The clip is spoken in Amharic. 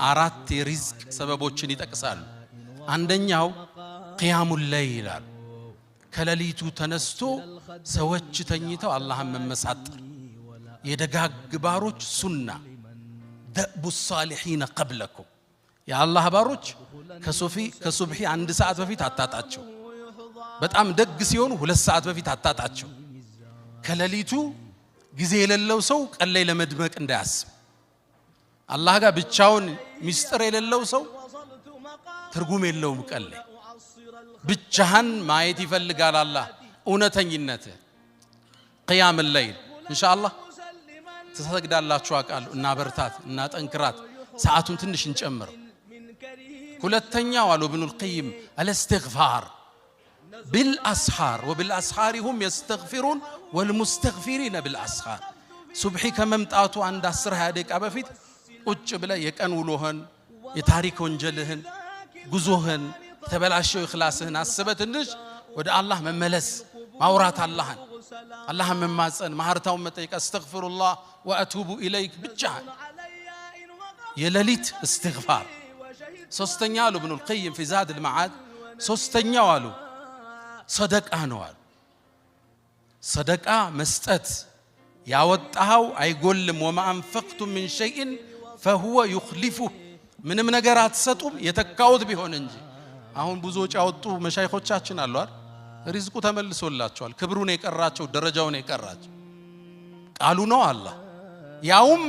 አራት የሪዝቅ ሰበቦችን ይጠቅሳሉ። አንደኛው ቂያሙል ለይል ከሌሊቱ ተነስቶ ሰዎች ተኝተው አላህን መመሳጠር የደጋግ ባሮች ሱና ደቡ الصالحين قبلكم የአላህ ባሮች ከሱብሂ 1 ሰዓት በፊት አታጣቸው። በጣም ደግ ሲሆኑ 2 ሰዓት በፊት አታጣቸው። ከሌሊቱ ጊዜ የሌለው ሰው ቀን ላይ ለመድመቅ እንዳያስብ። አላህ ጋር ብቻውን ሚስጥር የሌለው ሰው ትርጉም የለውም። ቀን ላይ ብቻህን ማየት ይፈልጋል አላህ እውነተኝነት። ቂያም الليل ኢንሻአላህ ተሰግዳላችሁ አቃሉ እና በርታት እና ጠንክራት ሰዓቱን ትንሽ እንጨምር። ሁለተኛው አሉ ኢብኑ القيم الاستغفار بالاسحار وبالاسحار هم يستغفرون والمستغفرين بالاسحار ሱብሂ ከመምጣቱ አንድ 10-20 ደቂቃ በፊት ቁጭ ብለ የቀን ውሎህን የታሪክ ወንጀልህን ጉዞህን ተበላሽው ኢኽላስህን አስበህ ትንሽ ወደ አላህ መመለስ ማውራት አላህን መማጸን ማህርታውን መጠየቅ አስተግፊሩላህ ወአቱቡ ኢለይክ ብቻ የሌሊት استغفار። ሶስተኛ አሉ ኢብኑ القيم في زاد المعاد ሶስተኛው አሉ ሰደቃ ነው አሉ። ሰደቃ መስጠት ያወጣው አይጎልም። وما انفقتم من شيء فهو يخلفه ምንም ነገር አትሰጡም የተካውት ቢሆን እንጂ። አሁን ብዙ ወጪ ያወጡ መሻይኾቻችን አሉ አይደል? ሪዝቁ ተመልሶላቸዋል። ክብሩን የቀራቸው ደረጃውን የቀራቸው ቃሉ ነው አላህ ያውም